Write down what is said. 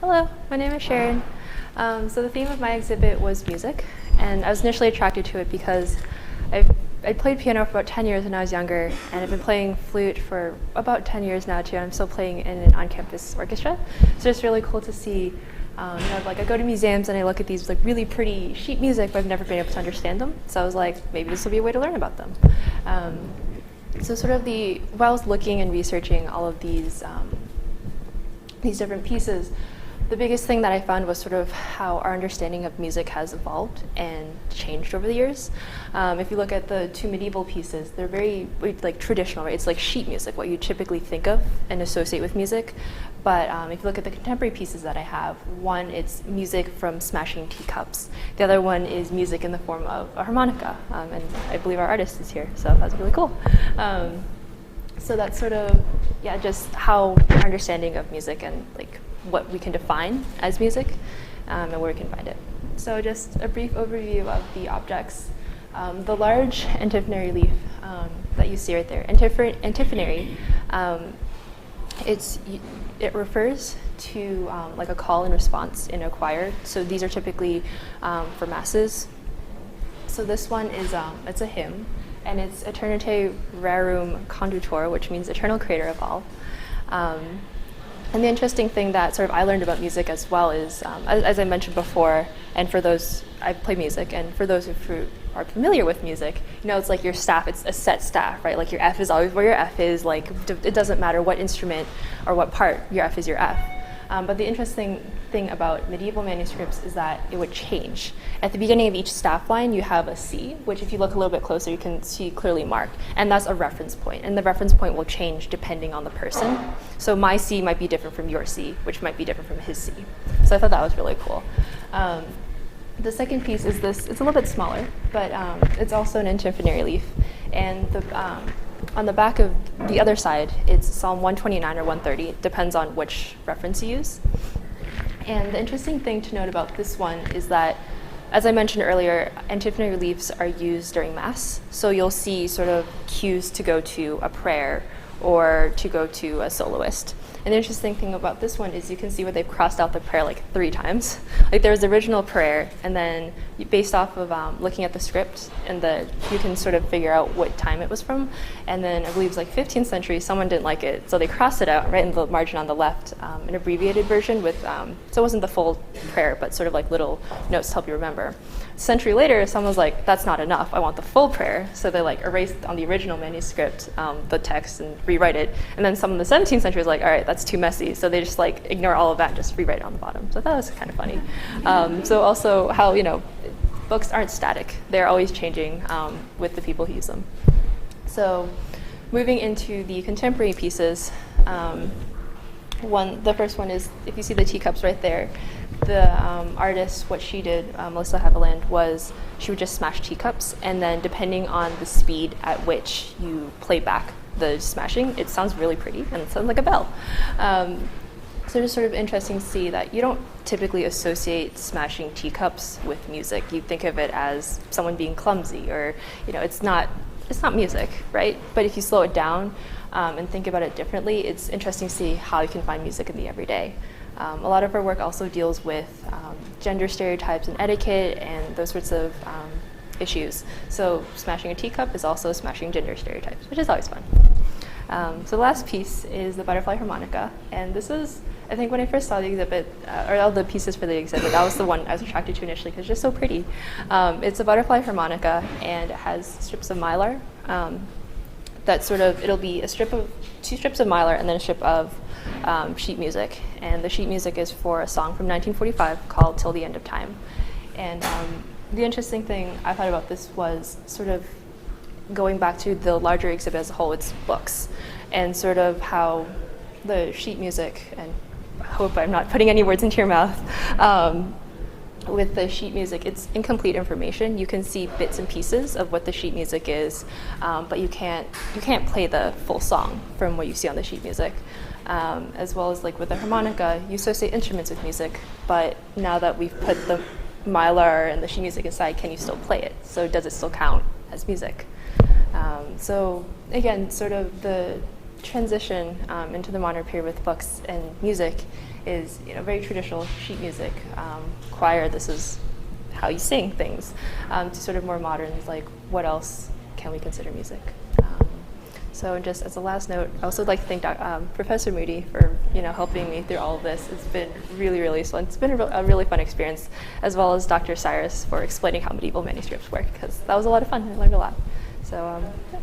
Hello, my name is Sharon. So the theme of my exhibit was music, and I was initially attracted to it because I played piano for about 10 years when I was younger, and I've been playing flute for about 10 years now too, and I'm still playing in an on-campus orchestra. So it's really cool to see, like I go to museums and I look at these like really pretty sheet music, but I've never been able to understand them. So I was like, maybe this will be a way to learn about them. So sort of while I was looking and researching all of these different pieces, the biggest thing that I found was sort of how our understanding of music has evolved and changed over the years. If you look at the two medieval pieces, they're very like traditional, right? It's like sheet music, what you typically think of and associate with music. But if you look at the contemporary pieces that I have, one, it's music from smashing teacups. The other one is music in the form of a harmonica. And I believe our artist is here, so that's really cool. So that's sort of, just how our understanding of music and like what we can define as music and where we can find it. So just a brief overview of the objects. The large antiphonaries leaf that you see right there, antiphonaries, it refers to like a call and response in a choir. So these are typically for masses. So this one is it's a hymn, and it's Eternite Rerum Condutor, which means eternal creator of all. And the interesting thing that sort of I learned about music as well is, as I mentioned before, and for those, I play music, and for those who are familiar with music, it's like your staff, it's a set staff, right? Like your F is always where your F is, like it doesn't matter what instrument or what part, your F is your F. But the interesting thing about medieval manuscripts is that it would change. At the beginning of each staff line, you have a C, which if you look a little bit closer, you can see clearly marked. And that's a reference point. And the reference point will change depending on the person. So my C might be different from your C, which might be different from his C. So I thought that was really cool. The second piece is this. It's a little bit smaller, but it's also an antiphonaries leaf. And on the back of the other side, it's Psalm 129 or 130. It depends on which reference you use. And the interesting thing to note about this one is that, as I mentioned earlier, antiphonaries leaves are used during Mass. So you'll see sort of cues to go to a prayer or to go to a soloist. And the interesting thing about this one is you can see where they've crossed out the prayer like 3 times. Like there's the original prayer, and then based off of looking at the script, and you can sort of figure out what time it was from. And then I believe it's like 15th century, someone didn't like it, so they crossed it out right in the margin on the left, an abbreviated version with, so it wasn't the full prayer, but sort of like little notes to help you remember. A century later, someone was like, that's not enough, I want the full prayer. So they like erased on the original manuscript the text and rewrite it. And then some in the 17th century was like, all right, that's too messy. So they just like ignore all of that and just rewrite it on the bottom. So that was kind of funny. So also how, books aren't static. They're always changing with the people who use them. So moving into the contemporary pieces, the first one is, if you see the teacups right there, the artist, what she did, Melissa Haviland, was she would just smash teacups, and then depending on the speed at which you play back the smashing, it sounds really pretty and it sounds like a bell. So it's sort of interesting to see that you don't typically associate smashing teacups with music. You think of it as someone being clumsy, or it's not music, right? But if you slow it down and think about it differently, it's interesting to see how you can find music in the everyday. A lot of our work also deals with gender stereotypes and etiquette and those sorts of issues. So smashing a teacup is also smashing gender stereotypes, which is always fun. So the last piece is the butterfly harmonica, and this is, I think when I first saw the exhibit, or all the pieces for the exhibit, that was the one I was attracted to initially because it's just so pretty. It's a butterfly harmonica, and it has strips of mylar. It'll be 2 strips of mylar and then a strip of sheet music. And the sheet music is for a song from 1945 called Till the End of Time. And the interesting thing I thought about this was sort of going back to the larger exhibit as a whole, it's books, and sort of how the sheet music, and I hope I'm not putting any words into your mouth, with the sheet music, it's incomplete information. You can see bits and pieces of what the sheet music is, but you can't play the full song from what you see on the sheet music. As well as like with the harmonica, you associate instruments with music, but now that we've put the mylar and the sheet music aside, can you still play it? So does it still count as music? So again, sort of the transition into the modern period with books and music is very traditional sheet music. Choir, this is how you sing things. To sort of more modern, like what else can we consider music? So just as a last note, I also would like to thank Professor Moodey for helping me through all of this. It's been really, really fun. It's been a really fun experience, as well as Dr. Cyrus for explaining how medieval manuscripts work, because that was a lot of fun. I learned a lot. So. Yeah.